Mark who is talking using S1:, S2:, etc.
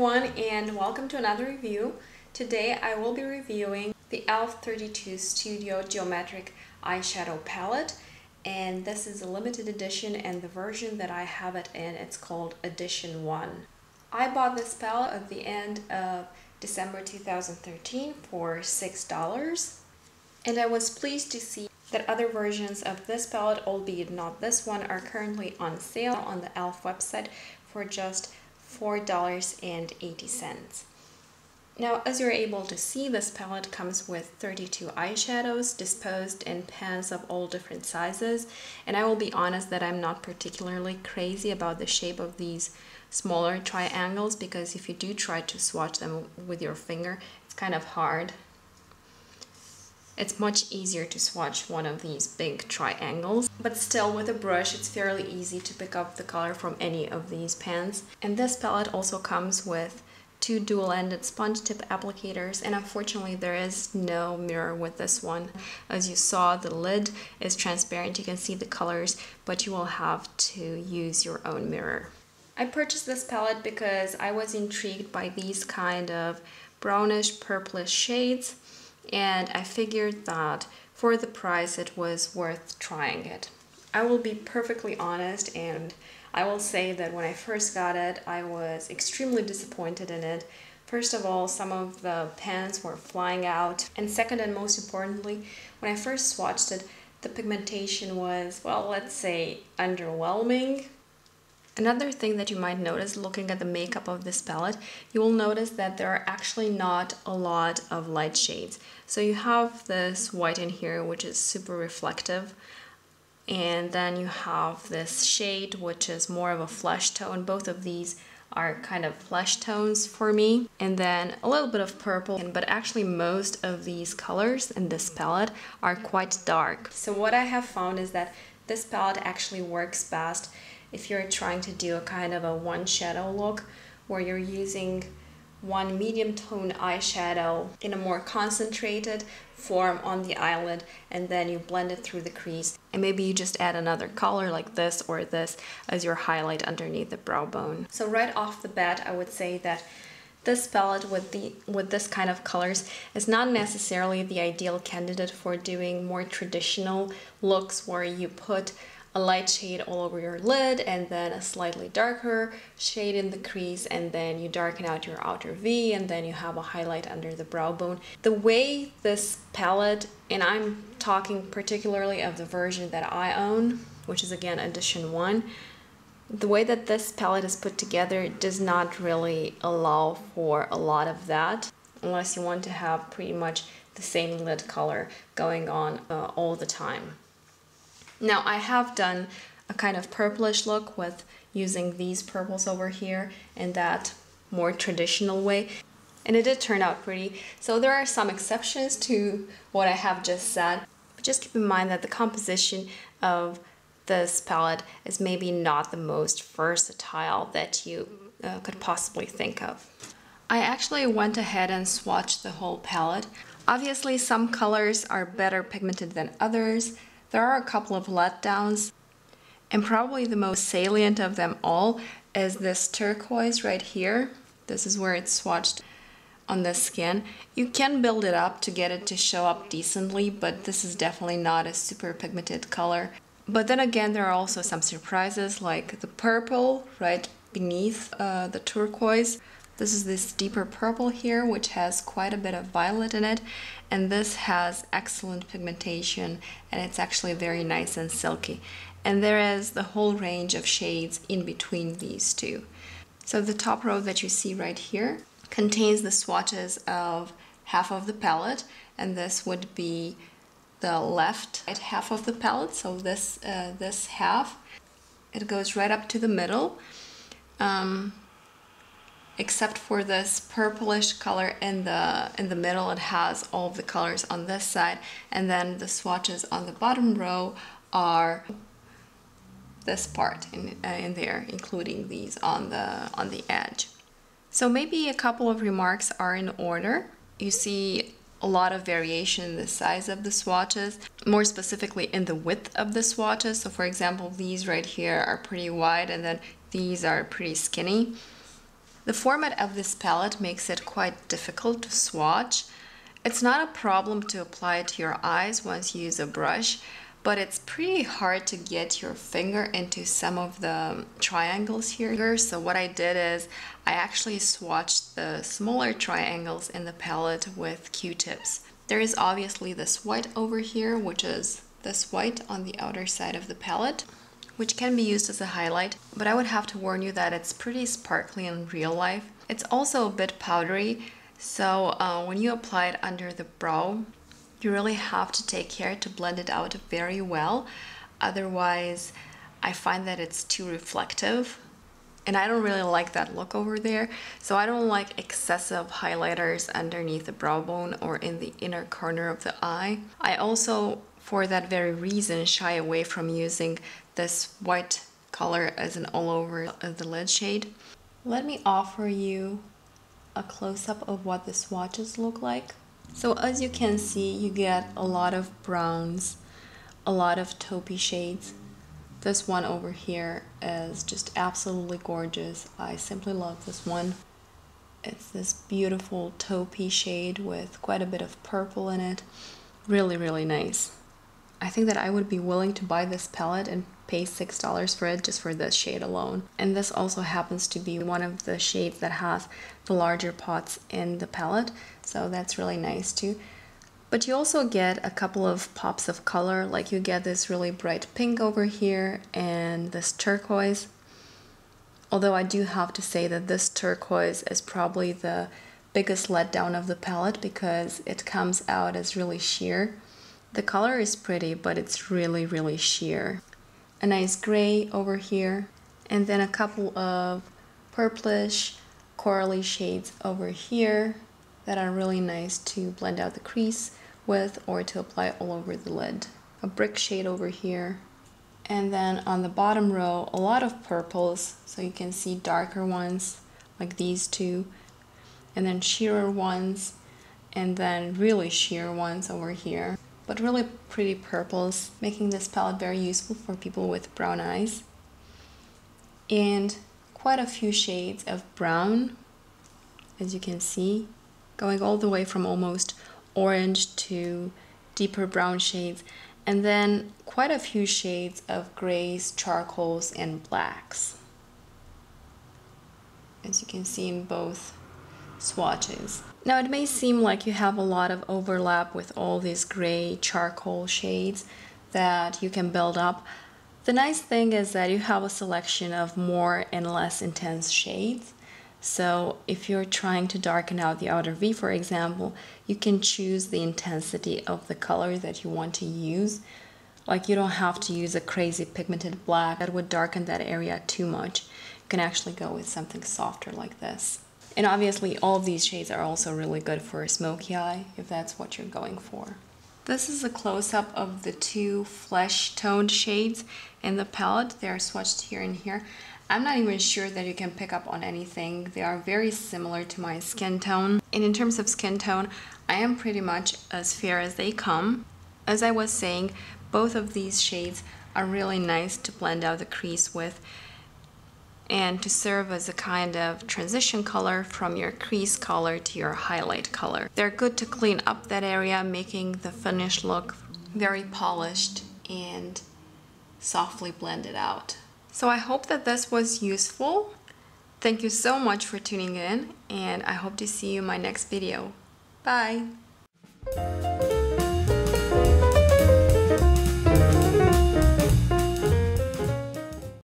S1: everyone, and welcome to another review. Today I will be reviewing the e.l.f. 32 Studio Geometric Eyeshadow Palette, and this is a limited edition, and the version that I have it in, it's called Edition 1. I bought this palette at the end of December 2013 for $6, and I was pleased to see that other versions of this palette, albeit not this one, are currently on sale on the e.l.f. website for just $4.80. Now, as you're able to see, this palette comes with 32 eyeshadows disposed in pans of all different sizes, and I will be honest that I'm not particularly crazy about the shape of these smaller triangles, because if you do try to swatch them with your finger, it's kind of hard. It's much easier to swatch one of these big triangles, but still with a brush it's fairly easy to pick up the color from any of these pans. And this palette also comes with two dual-ended sponge tip applicators, and unfortunately there is no mirror with this one. As you saw, the lid is transparent, you can see the colors, but you will have to use your own mirror. I purchased this palette because I was intrigued by these kind of brownish purplish shades, and I figured that for the price it was worth trying it. I will be perfectly honest, and I will say that when I first got it, I was extremely disappointed in it. First of all, some of the pans were flying out, and second and most importantly, when I first swatched it, the pigmentation was, well, let's say underwhelming. Another thing that you might notice looking at the makeup of this palette, you will notice that there are actually not a lot of light shades. So you have this white in here, which is super reflective, and then you have this shade which is more of a flesh tone. Both of these are kind of flesh tones for me, and then a little bit of purple, but actually most of these colors in this palette are quite dark. So what I have found is that this palette actually works best if you're trying to do a kind of a one shadow look, where you're using one medium tone eyeshadow in a more concentrated form on the eyelid, and then you blend it through the crease, and maybe you just add another color like this or this as your highlight underneath the brow bone. So right off the bat, I would say that this palette with this kind of colors is not necessarily the ideal candidate for doing more traditional looks where you put a light shade all over your lid and then a slightly darker shade in the crease, and then you darken out your outer V, and then you have a highlight under the brow bone. The way this palette, and I'm talking particularly of the version that I own, which is again Edition 1, the way that this palette is put together does not really allow for a lot of that, unless you want to have pretty much the same lid color going on all the time. Now, I have done a kind of purplish look with using these purples over here in that more traditional way, and it did turn out pretty. So there are some exceptions to what I have just said, but just keep in mind that the composition of this palette is maybe not the most versatile that you could possibly think of. I actually went ahead and swatched the whole palette. Obviously, some colors are better pigmented than others. There are a couple of letdowns, and probably the most salient of them all is this turquoise right here. This is where it's swatched on the skin. You can build it up to get it to show up decently, but this is definitely not a super pigmented color. But then again, there are also some surprises, like the purple right beneath the turquoise. This is this deeper purple here, which has quite a bit of violet in it, and this has excellent pigmentation, and it's actually very nice and silky. And there is the whole range of shades in between these two. So the top row that you see right here contains the swatches of half of the palette, and this would be the left half of the palette, so this half. It goes right up to the middle. Except for this purplish color in the middle, it has all of the colors on this side, and then the swatches on the bottom row are this part in there, including these on the edge. So maybe a couple of remarks are in order. You see a lot of variation in the size of the swatches, more specifically in the width of the swatches. So for example, these right here are pretty wide, and then these are pretty skinny. The format of this palette makes it quite difficult to swatch. It's not a problem to apply it to your eyes once you use a brush, but it's pretty hard to get your finger into some of the triangles here. So what I did is I actually swatched the smaller triangles in the palette with Q-tips. There is obviously this white over here, which is this white on the outer side of the palette, which can be used as a highlight, but I would have to warn you that it's pretty sparkly in real life. It's also a bit powdery, so when you apply it under the brow, you really have to take care to blend it out very well. Otherwise, I find that it's too reflective, and I don't really like that look over there. So I don't like excessive highlighters underneath the brow bone or in the inner corner of the eye. I also, for that very reason, shy away from using this white color as an all over the lid shade. Let me offer you a close-up of what the swatches look like. So as you can see, you get a lot of browns, a lot of taupey shades. This one over here is just absolutely gorgeous. I simply love this one. It's this beautiful taupey shade with quite a bit of purple in it. Really, really nice. I think that I would be willing to buy this palette and pay $6 for it just for this shade alone. And this also happens to be one of the shades that has the larger pots in the palette, so that's really nice too. But you also get a couple of pops of color, like you get this really bright pink over here and this turquoise. Although I do have to say that this turquoise is probably the biggest letdown of the palette because it comes out as really sheer. The color is pretty, but it's really, really sheer. A nice gray over here, and then a couple of purplish, corally shades over here that are really nice to blend out the crease with or to apply all over the lid. A brick shade over here. And then on the bottom row, a lot of purples, so you can see darker ones like these two, and then sheerer ones, and then really sheer ones over here. But really pretty purples, making this palette very useful for people with brown eyes. And quite a few shades of brown, as you can see, going all the way from almost orange to deeper brown shades, and then quite a few shades of grays, charcoals, and blacks, as you can see in both swatches. Now it may seem like you have a lot of overlap with all these gray charcoal shades that you can build up. The nice thing is that you have a selection of more and less intense shades. So if you're trying to darken out the outer V, for example, you can choose the intensity of the color that you want to use. Like, you don't have to use a crazy pigmented black that would darken that area too much. You can actually go with something softer like this. And obviously all of these shades are also really good for a smoky eye, if that's what you're going for. This is a close-up of the two flesh-toned shades in the palette. They are swatched here and here. I'm not even sure that you can pick up on anything. They are very similar to my skin tone. And in terms of skin tone, I am pretty much as fair as they come. As I was saying, both of these shades are really nice to blend out the crease with and to serve as a kind of transition color from your crease color to your highlight color. They're good to clean up that area, making the finished look very polished and softly blended out. So I hope that this was useful. Thank you so much for tuning in, and I hope to see you in my next video. Bye!